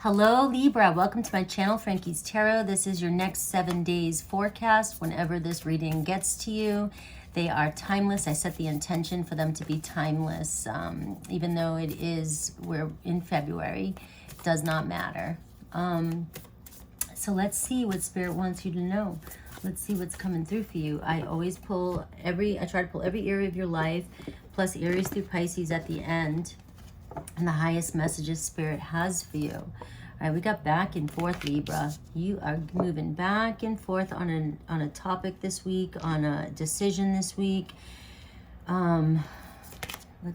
Hello Libra, welcome to my channel, Frankie's Tarot. This is your next 7 days forecast. Whenever this reading gets to you, they are timeless. I set the intention for them to be timeless. Even though we're in February, it does not matter. So let's see what Spirit wants you to know. Let's see what's coming through for you. I try to pull every area of your life, plus Aries through Pisces at the end, and the highest messages Spirit has for you. All right, we got back and forth, Libra. You are moving back and forth on a topic this week, on a decision this week. Let's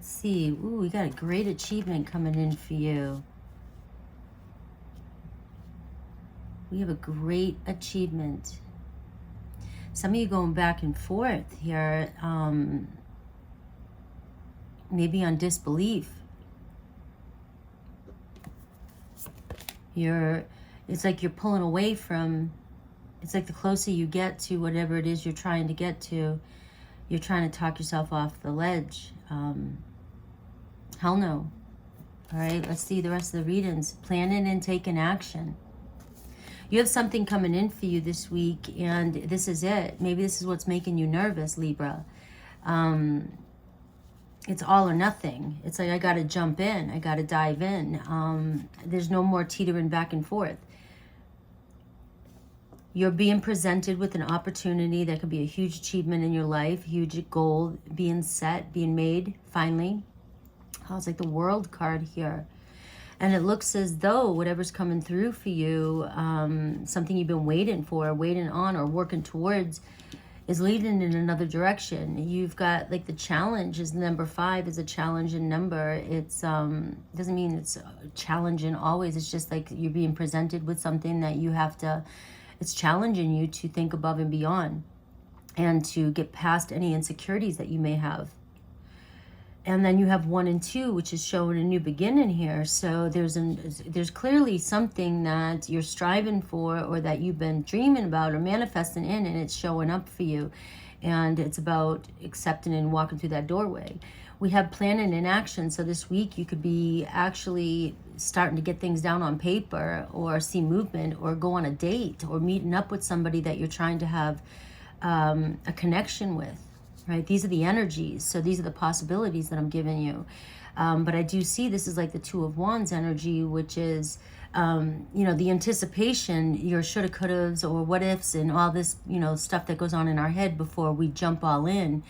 see. Ooh, we got a great achievement coming in for you. We have a great achievement. Some of you going back and forth here, maybe on disbelief. It's like you're pulling away from, it's like the closer you get to whatever it is you're trying to get to, you're trying to talk yourself off the ledge. Hell no. All right, let's see the rest of the readings. Planning and taking action. You have something coming in for you this week, and this is it. Maybe this is what's making you nervous, Libra. It's all or nothing. It's like, I got to jump in. I got to dive in. There's no more teetering back and forth. You're being presented with an opportunity that could be a huge achievement in your life, huge goal being set, being made, finally. It's like the World card here. And it looks as though whatever's coming through for you, something you've been waiting on, or working towards, is leading in another direction. You've got, like, the challenge is number 5 is a challenging number. It's doesn't mean it's challenging always. It's just like you're being presented with something that you have to, it's challenging you to think above and beyond and to get past any insecurities that you may have. And then you have 1 and 2, which is showing a new beginning here. So there's clearly something that you're striving for, or that you've been dreaming about or manifesting in, and it's showing up for you. And it's about accepting and walking through that doorway. We have planning and action. So this week you could be actually starting to get things down on paper, or see movement, or go on a date, or meeting up with somebody that you're trying to have a connection with. Right, these are the energies, so these are the possibilities that I'm giving you. But I do see this is like the 2 of Wands energy, which is, the anticipation, your shoulda, couldas, or what ifs, and all this, stuff that goes on in our head before we jump all in,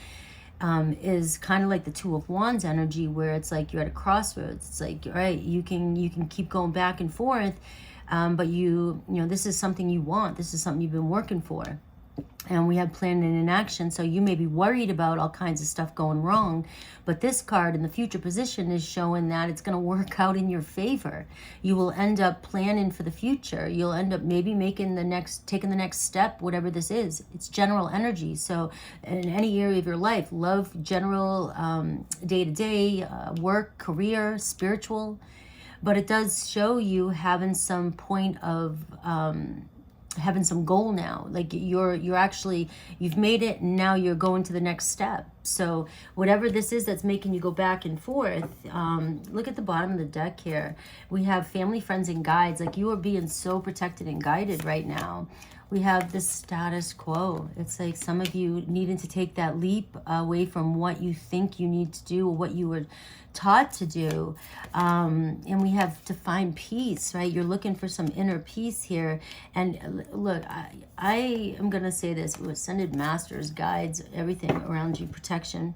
is kind of like the 2 of Wands energy, where it's like you're at a crossroads. It's like, all right, you can keep going back and forth, but this is something you want. This is something you've been working for. And we have planning and action. So you may be worried about all kinds of stuff going wrong, but this card in the future position is showing that it's going to work out in your favor. You will end up planning for the future. You'll end up maybe taking the next step, whatever this is. It's general energy. So in any area of your life, love, general, day-to-day, work, career, spiritual. But it does show you having some point of having some goal now. Like you've made it, and now you're going to the next step. So whatever this is that's making you go back and forth, look at the bottom of the deck here. We have family, friends, and guides. Like, you are being so protected and guided right now. We have the status quo. It's like some of you needing to take that leap away from what you think you need to do, or what you were taught to do. And we have to find peace, right? You're looking for some inner peace here. And look, I am going to say this: ascended masters, guides, everything around you, protection.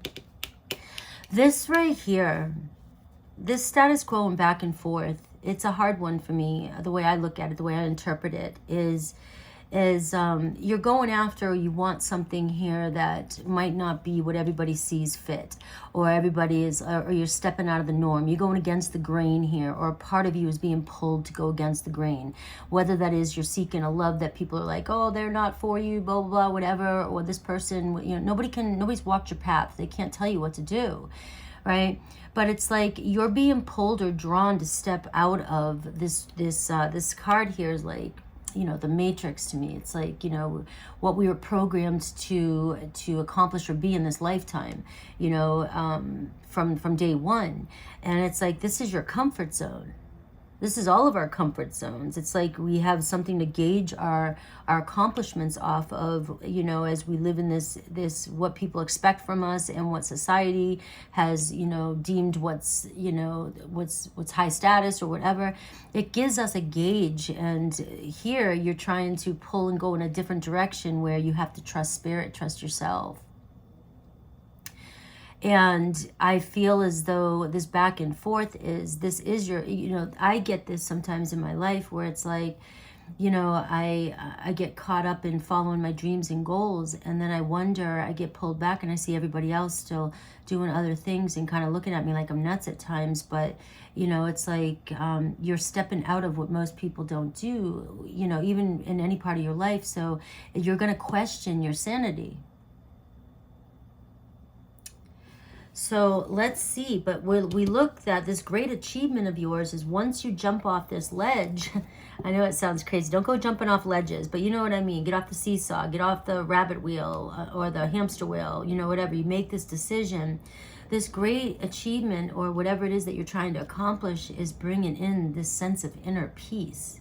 This right here, this status quo and back and forth, it's a hard one for me. The way I look at it, the way I interpret it is you're going after, or you want something here that might not be what everybody sees fit, or everybody is, or you're stepping out of the norm. You're going against the grain here, or a part of you is being pulled to go against the grain. Whether that is you're seeking a love that people are like, oh, they're not for you, blah, blah, blah, whatever, or this person, nobody's walked your path. They can't tell you what to do, right? But it's like you're being pulled or drawn to step out of this card here is like, the matrix to me. It's like, what we were programmed to accomplish or be in this lifetime, from day one. And it's like, this is your comfort zone. This is all of our comfort zones. It's like we have something to gauge our accomplishments off of, you know, as we live in this what people expect from us and what society has, you know, deemed what's, you know, what's high status or whatever. It gives us a gauge, and here you're trying to pull and go in a different direction where you have to trust spirit, trust yourself. And I feel as though this back and forth this is your, you know, I get this sometimes in my life where it's like, you know, I get caught up in following my dreams and goals, and then I wonder, I get pulled back and I see everybody else still doing other things and kind of looking at me like I'm nuts at times. But, you know, it's like you're stepping out of what most people don't do, you know, even in any part of your life. So you're going to question your sanity. So let's see, but we looked at this great achievement of yours is once you jump off this ledge, I know it sounds crazy, don't go jumping off ledges, but you know what I mean, get off the seesaw, get off the rabbit wheel or the hamster wheel, you know, whatever, you make this decision. This great achievement or whatever it is that you're trying to accomplish is bringing in this sense of inner peace.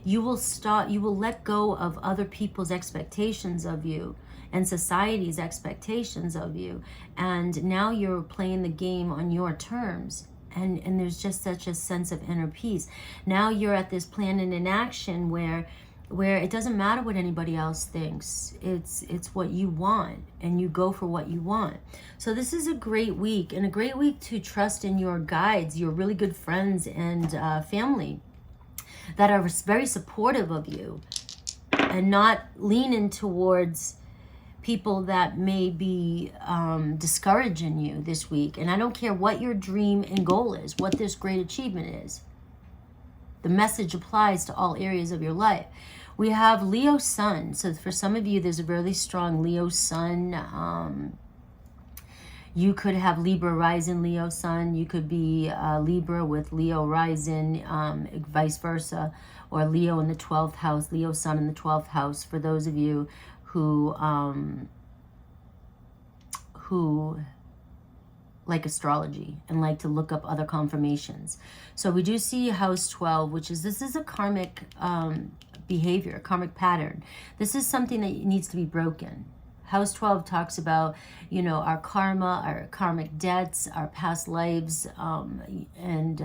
You will let go of other people's expectations of you and society's expectations of you, and now you're playing the game on your terms, and there's just such a sense of inner peace. Now you're at this planning in action where it doesn't matter what anybody else thinks. It's what you want, and you go for what you want. So this is a great week, and a great week to trust in your guides, your really good friends and family that are very supportive of you, and not leaning towards people that may be discouraging you this week. And I don't care what your dream and goal is, what this great achievement is. The message applies to all areas of your life. We have Leo Sun. So for some of you, there's a really strong Leo Sun. You could have Libra rising, Leo Sun. You could be Libra with Leo rising, vice versa. Or Leo in the 12th house, Leo Sun in the 12th house. For those of you who like astrology and like to look up other confirmations. So we do see house 12, which is, this is a karmic behavior, a karmic pattern. This is something that needs to be broken. House 12 talks about, you know, our karma, our karmic debts, our past lives, and,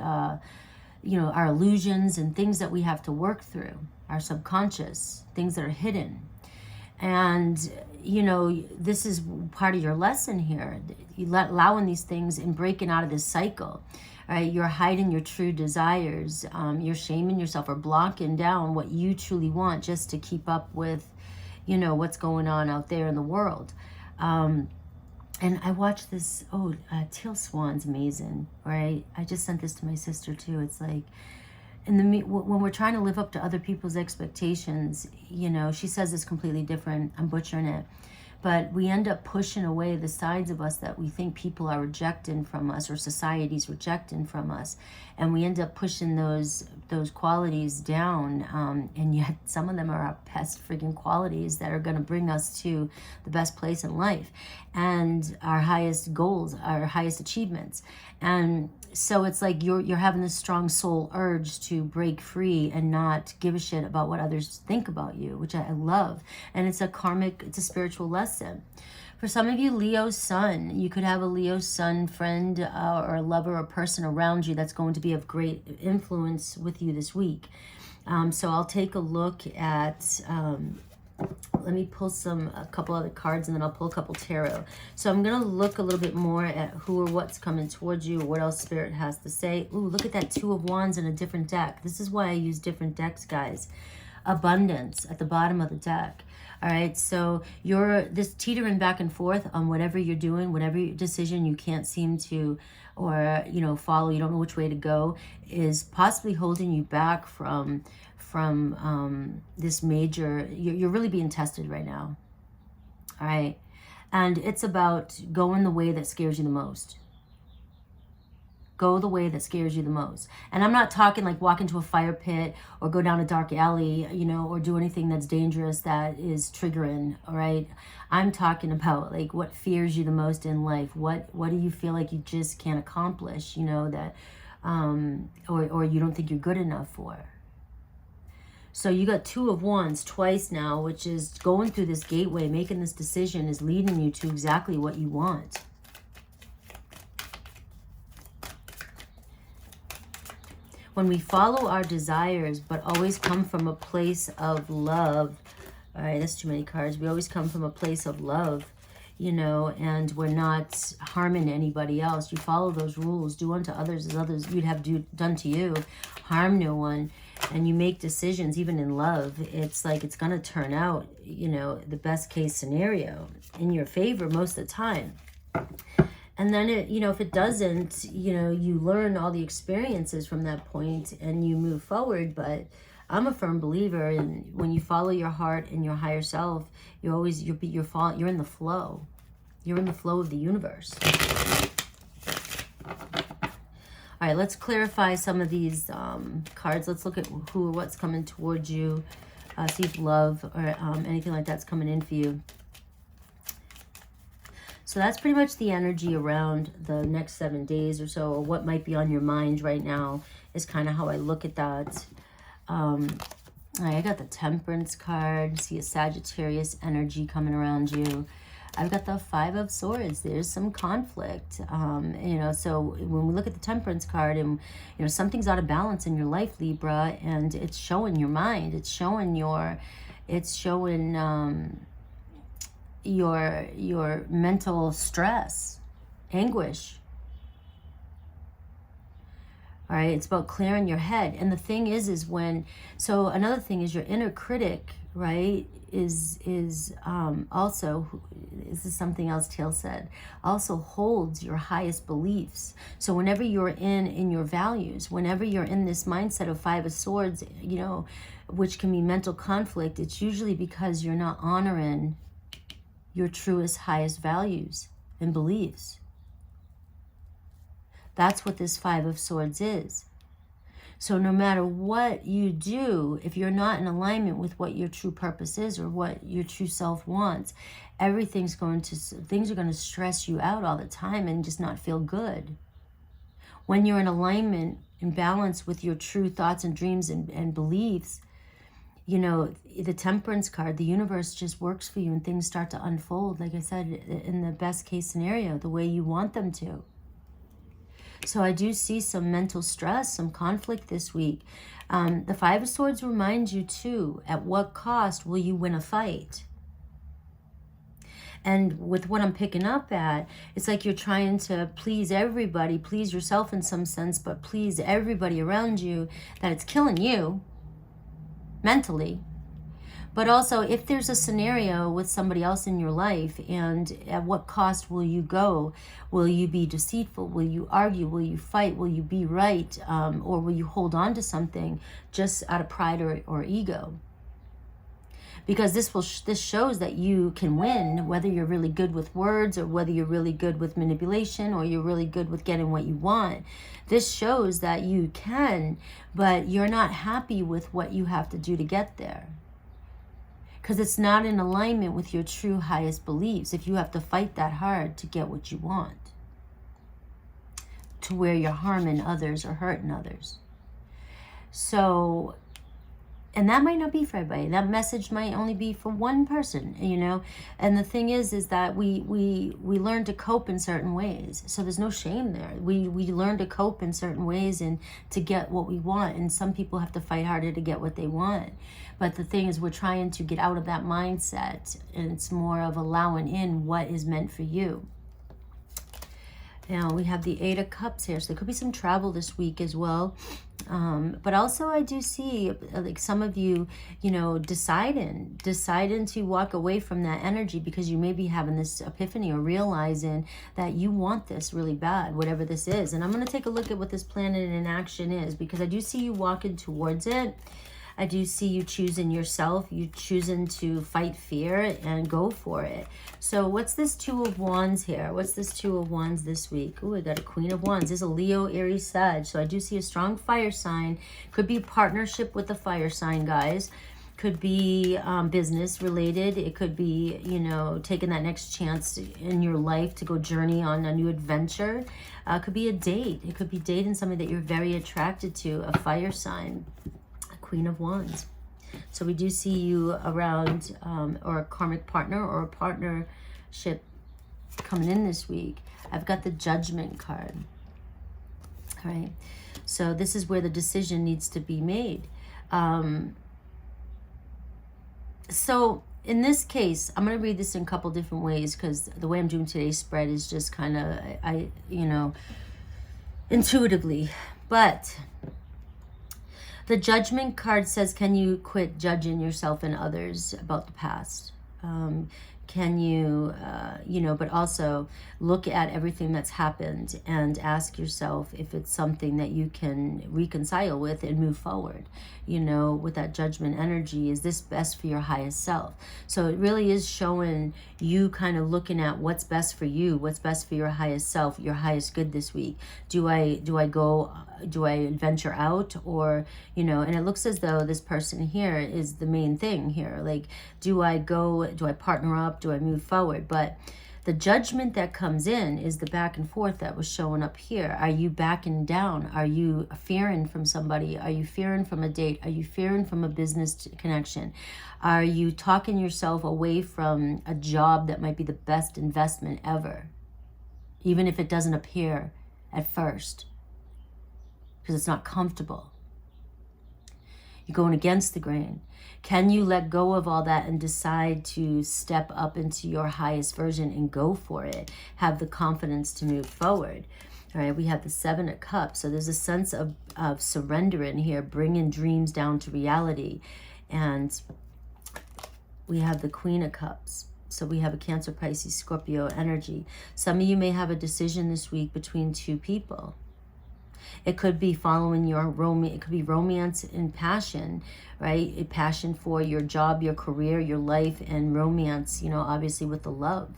you know, our illusions and things that we have to work through, our subconscious, things that are hidden. And, you know, this is part of your lesson here. Allowing these things and breaking out of this cycle. Right? You're hiding your true desires. You're shaming yourself or blocking down what you truly want just to keep up with, you know, what's going on out there in the world. And I watched this, Teal Swan's amazing, right? I just sent this to my sister too. It's like, when we're trying to live up to other people's expectations, you know, she says it's completely different. I'm butchering it. But we end up pushing away the sides of us that we think people are rejecting from us or society's rejecting from us. And we end up pushing those qualities down. And yet some of them are our best friggin' qualities that are going to bring us to the best place in life and our highest goals, our highest achievements. And so it's like you're having this strong soul urge to break free and not give a shit about what others think about you, which I love. And it's a spiritual lesson. For some of you, Leo Sun, you could have a Leo Sun friend or a lover or person around you that's going to be of great influence with you this week. So I'll take a look at, let me pull a couple other cards, and then I'll pull a couple tarot. So I'm going to look a little bit more at who or what's coming towards you, or what else Spirit has to say. Ooh, look at that Two of Wands in a different deck. This is why I use different decks, guys. Abundance at the bottom of the deck. All right, so you're this teetering back and forth on whatever you're doing, whatever decision you can't seem to, or, you know, follow, you don't know which way to go, is possibly holding you back from this major, you're really being tested right now. All right, and it's about going the way that scares you the most. Go the way that scares you the most. And I'm not talking like walk into a fire pit or go down a dark alley, you know, or do anything that's dangerous that is triggering, all right? I'm talking about like what fears you the most in life. What do you feel like you just can't accomplish, you know, that or you don't think you're good enough for. So you got Two of Wands twice now, which is going through this gateway, making this decision is leading you to exactly what you want. When we follow our desires, but always come from a place of love. All right, that's too many cards. We always come from a place of love, you know, and we're not harming anybody else. You follow those rules. Do unto others as others you'd have done to you. Harm no one. And you make decisions, even in love. It's like it's going to turn out, you know, the best case scenario in your favor most of the time. And then, you know, if it doesn't, you know, you learn all the experiences from that point and you move forward. But I'm a firm believer in when you follow your heart and your higher self, you're in the flow. You're in the flow of the universe. All right, let's clarify some of these cards. Let's look at who or what's coming towards you. See if love or anything like that's coming in for you. So that's pretty much the energy around the next 7 days or so, or what might be on your mind right now is kind of how I look at that. All right, I got the Temperance card. See a Sagittarius energy coming around you. I've got the Five of Swords. There's some conflict, you know, so when we look at the Temperance card and, you know, something's out of balance in your life, Libra, and it's showing your mind. It's showing your mental stress, anguish. All right, it's about clearing your head. And the thing is when, so another thing is your inner critic, right, is also, this is something else Teal said, also holds your highest beliefs. So whenever you're in your values, whenever you're in this mindset of Five of Swords, you know, which can be mental conflict, it's usually because you're not honoring your truest, highest values and beliefs. That's what this Five of Swords is. So no matter what you do, if you're not in alignment with what your true purpose is or what your true self wants, things are going to stress you out all the time and just not feel good. When you're in alignment and balance with your true thoughts and dreams and beliefs, you know, the Temperance card, the universe just works for you and things start to unfold, like I said, in the best case scenario, the way you want them to. So I do see some mental stress, some conflict this week. The Five of Swords reminds you too, at what cost will you win a fight? And with what I'm picking up at, it's like you're trying to please everybody, please yourself in some sense, but please everybody around you, that it's killing you mentally. But also, if there's a scenario with somebody else in your life, and at what cost will you go? Will you be deceitful? Will you argue? Will you fight? Will you be right? Or will you hold on to something just out of pride or ego? Because this shows that you can win, whether you're really good with words or whether you're really good with manipulation or you're really good with getting what you want. This shows that you can, but you're not happy with what you have to do to get there. Because it's not in alignment with your true highest beliefs if you have to fight that hard to get what you want, to where you're harming others or hurting others. So, and that might not be for everybody. That message might only be for one person, you know. And the thing is that we learn to cope in certain ways. So there's no shame there. We learn to cope in certain ways and to get what we want. And some people have to fight harder to get what they want. But the thing is, we're trying to get out of that mindset. And it's more of allowing in what is meant for you. Now we have the Eight of Cups here. So there could be some travel this week as well. But also I do see like some of you, you know, deciding to walk away from that energy because you may be having this epiphany or realizing that you want this really bad, whatever this is. And I'm going to take a look at what this planet in action is, because I do see you walking towards it. I do see you choosing yourself, you choosing to fight fear and go for it. So what's this Two of Wands here? What's this Two of Wands this week? Oh, I got a Queen of Wands. This is a Leo, Aries, Sag. So I do see a strong fire sign. Could be partnership with the fire sign, guys. Could be business related. It could be, you know, taking that next chance in your life to go journey on a new adventure. It could be a date. It could be dating somebody that you're very attracted to, a fire sign, a Queen of Wands. So we do see you around, or a karmic partner or a partnership coming in this week. I've got the Judgment card. All right. So this is where the decision needs to be made. So in this case, I'm going to read this in a couple different ways because the way I'm doing today's spread is just kind of, you know, intuitively. But the Judgment card says, can you quit judging yourself and others about the past? Can you, you know, but also look at everything that's happened and ask yourself if it's something that you can reconcile with and move forward, you know, with that Judgment energy. Is this best for your highest self? So it really is showing you kind of looking at what's best for you, what's best for your highest self, your highest good this week. Do I venture out, or, you know, and it looks as though this person here is the main thing here. Like, do I partner up? Do I move forward? But the judgment that comes in is the back and forth that was showing up here. Are you backing down? Are you fearing from somebody? Are you fearing from a date? Are you fearing from a business connection? Are you talking yourself away from a job that might be the best investment ever, even if it doesn't appear at first, because it's not comfortable? You're going against the grain. Can you let go of all that and decide to step up into your highest version and go for it? Have the confidence to move forward. All right, we have the Seven of Cups. So there's a sense of surrender in here, bringing dreams down to reality. And we have the Queen of Cups. So we have a Cancer, Pisces, Scorpio energy. Some of you may have a decision this week between two people. It could be following your romance. It could be romance and passion, right? A passion for your job, your career, your life, and romance, you know, obviously with the love.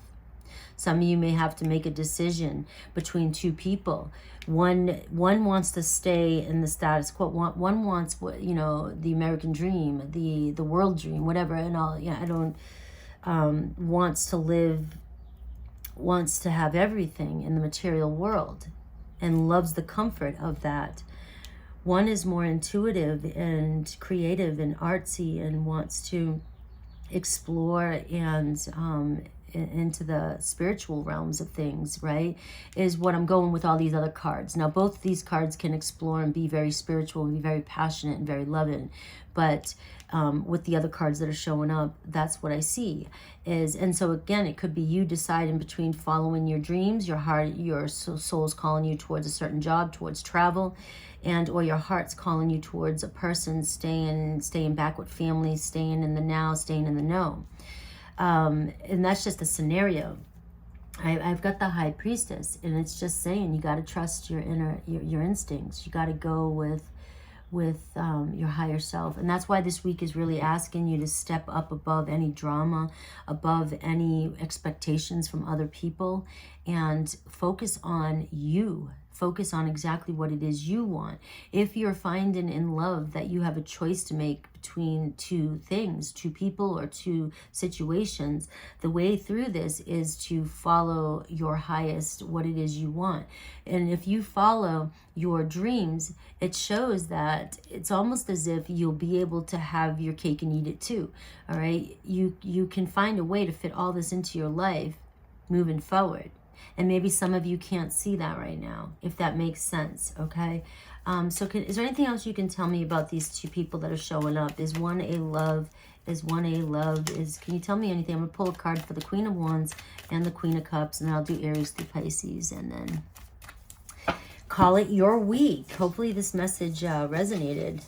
Some of you may have to make a decision between two people. One wants to stay in the status quo. One wants, you know, the American dream, the world dream, whatever. And all, yeah, I don't, wants to have everything in the material world, and loves the comfort of that. One is more intuitive and creative and artsy and wants to explore and into the spiritual realms of things, right? Is what I'm going with all these other cards. Now, both these cards can explore and be very spiritual and be very passionate and very loving. But with the other cards that are showing up, that's what I see. And so again, it could be you deciding between following your dreams, your heart, your soul's calling you towards a certain job, towards travel, and or your heart's calling you towards a person, staying back with family, staying in the now, staying in the know. And that's just a scenario. I've got the High Priestess, and it's just saying you got to trust your your instincts. You got to go with your higher self. And that's why this week is really asking you to step up above any drama, above any expectations from other people, and focus on you. Focus on exactly what it is you want. If you're finding in love that you have a choice to make between two things, two people or two situations, the way through this is to follow your highest, what it is you want. And if you follow your dreams, it shows that it's almost as if you'll be able to have your cake and eat it too. All right. You can find a way to fit all this into your life moving forward. And maybe some of you can't see that right now, if that makes sense, okay? Is there anything else you can tell me about these two people that are showing up? Is one a love? Can you tell me anything? I'm going to pull a card for the Queen of Wands and the Queen of Cups, and then I'll do Aries through Pisces, and then call it your week. Hopefully this message resonated.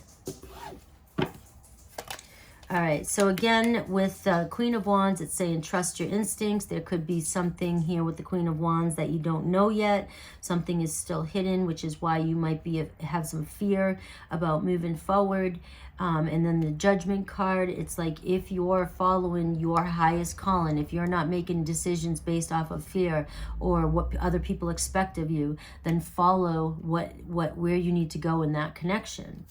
All right, so again, with Queen of Wands, it's saying trust your instincts. There could be something here with the Queen of Wands that you don't know yet. Something is still hidden, which is why you might have some fear about moving forward. And then the Judgment card, it's like if you're following your highest calling, if you're not making decisions based off of fear or what other people expect of you, then follow where you need to go in that connection.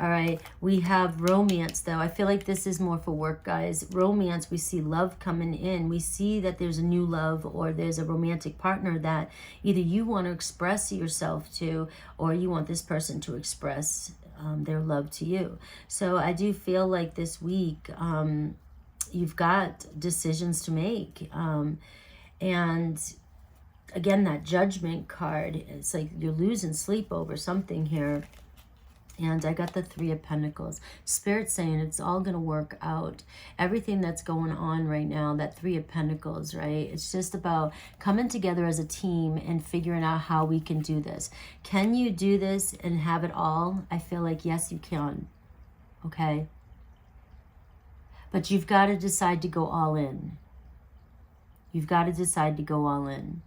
All right, we have romance, though. I feel like this is more for work, guys. Romance, we see love coming in. We see that there's a new love, or there's a romantic partner that either you want to express yourself to, or you want this person to express their love to you. So I do feel like this week you've got decisions to make. And again, that Judgment card, it's like you're losing sleep over something here. And I got the Three of Pentacles. Spirit saying it's all going to work out. Everything that's going on right now, that Three of Pentacles, right? It's just about coming together as a team and figuring out how we can do this. Can you do this and have it all? I feel like, yes, you can. Okay? But you've got to decide to go all in. You've got to decide to go all in.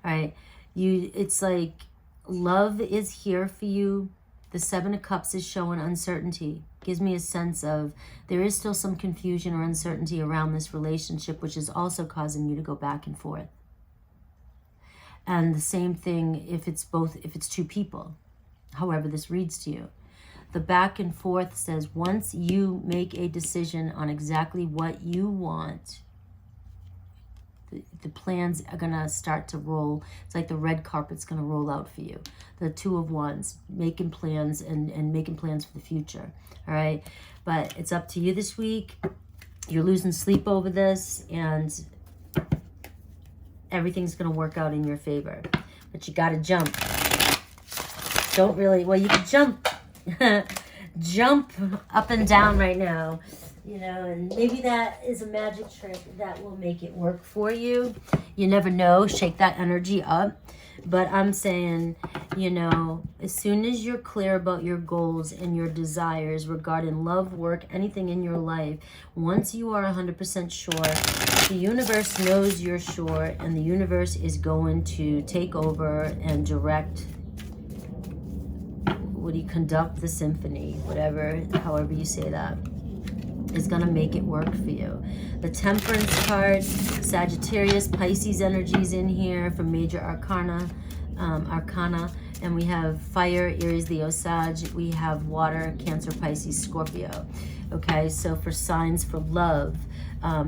All right? It's like love is here for you. The Seven of Cups is showing uncertainty. Gives me a sense of there is still some confusion or uncertainty around this relationship, which is also causing you to go back and forth. And the same thing if it's two people, however this reads to you. The back and forth says once you make a decision on exactly what you want, the plans are going to start to roll. It's like the red carpet's going to roll out for you. The Two of Wands, making plans and making plans for the future. All right. But it's up to you this week. You're losing sleep over this, and everything's going to work out in your favor. But you got to jump. Don't really, well, you can jump. Jump up and down right now. You know, and maybe that is a magic trick that will make it work for you. You never know. Shake that energy up. But I'm saying, you know, as soon as you're clear about your goals and your desires regarding love, work, anything in your life, once you are 100% sure, the universe knows you're sure, and the universe is going to take over and direct. Would you conduct the symphony, whatever, however you say that, is going to make it work for you. The Temperance card, Sagittarius, Pisces energies in here for major arcana, and we have fire, Aries, Leo, Sag. We have water, Cancer, Pisces, Scorpio. Okay, so for signs for love,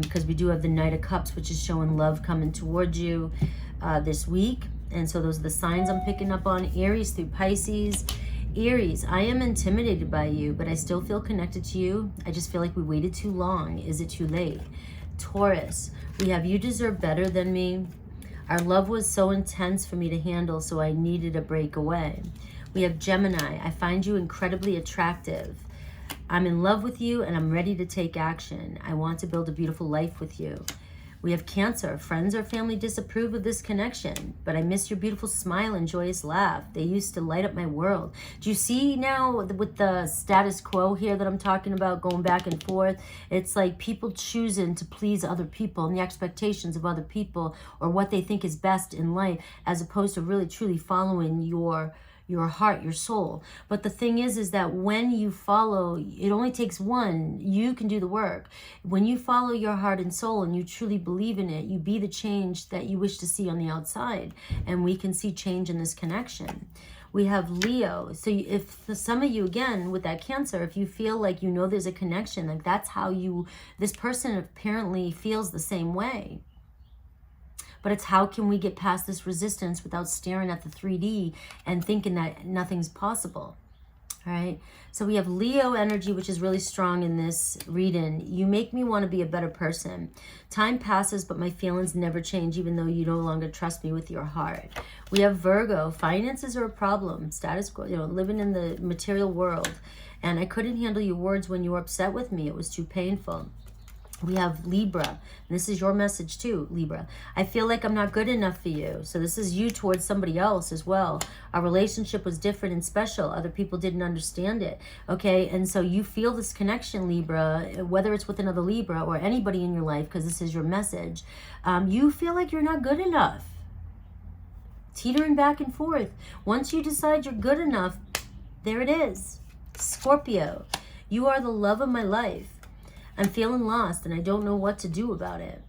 because we do have the Knight of Cups, which is showing love coming towards you this week. And so those are the signs I'm picking up on. Aries through Pisces. Aries, I am intimidated by you, but I still feel connected to you. I just feel like we waited too long. Is it too late? Taurus, we have you deserve better than me. Our love was so intense for me to handle, so I needed a break away. We have Gemini, I find you incredibly attractive. I'm in love with you and I'm ready to take action. I want to build a beautiful life with you. We have Cancer. Friends or family disapprove of this connection, but I miss your beautiful smile and joyous laugh. They used to light up my world. Do you see now with the status quo here that I'm talking about, going back and forth? It's like people choosing to please other people and the expectations of other people, or what they think is best in life, as opposed to really truly following your heart, your soul. But the thing is that when you follow, it only takes one. You can do the work. When you follow your heart and soul and you truly believe in it, you be the change that you wish to see on the outside. And we can see change in this connection. We have Leo. So if for some of you, again, with that Cancer, if you feel like you know there's a connection, like that's how this person apparently feels the same way. But it's how can we get past this resistance without staring at the 3D and thinking that nothing's possible. All right. So we have Leo energy, which is really strong in this reading. You make me want to be a better person. Time passes, but my feelings never change, even though you no longer trust me with your heart. We have Virgo. Finances are a problem. Status quo, living in the material world. And I couldn't handle your words when you were upset with me. It was too painful. We have Libra, and this is your message too, Libra. I feel like I'm not good enough for you. So this is you towards somebody else as well. Our relationship was different and special. Other people didn't understand it. Okay, and so you feel this connection, Libra, whether it's with another Libra or anybody in your life, because this is your message. You feel like you're not good enough. Teetering back and forth. Once you decide you're good enough, there it is. Scorpio, you are the love of my life. I'm feeling lost and I don't know what to do about it.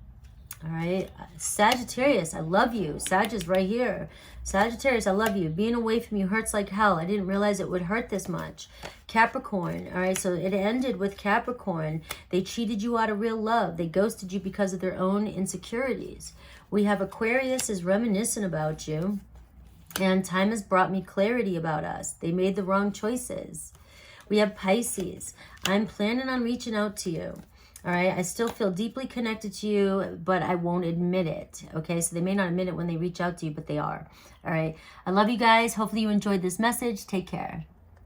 All right, Sagittarius, I love you. Sag is right here. Sagittarius, I love you. Being away from you hurts like hell. I didn't realize it would hurt this much. Capricorn, all right, so it ended with Capricorn. They cheated you out of real love. They ghosted you because of their own insecurities. We have Aquarius is reminiscent about you. And time has brought me clarity about us. They made the wrong choices. We have Pisces. I'm planning on reaching out to you. All right, I still feel deeply connected to you, but I won't admit it. Okay, so they may not admit it when they reach out to you, but they are. All right, I love you guys. Hopefully you enjoyed this message. Take care.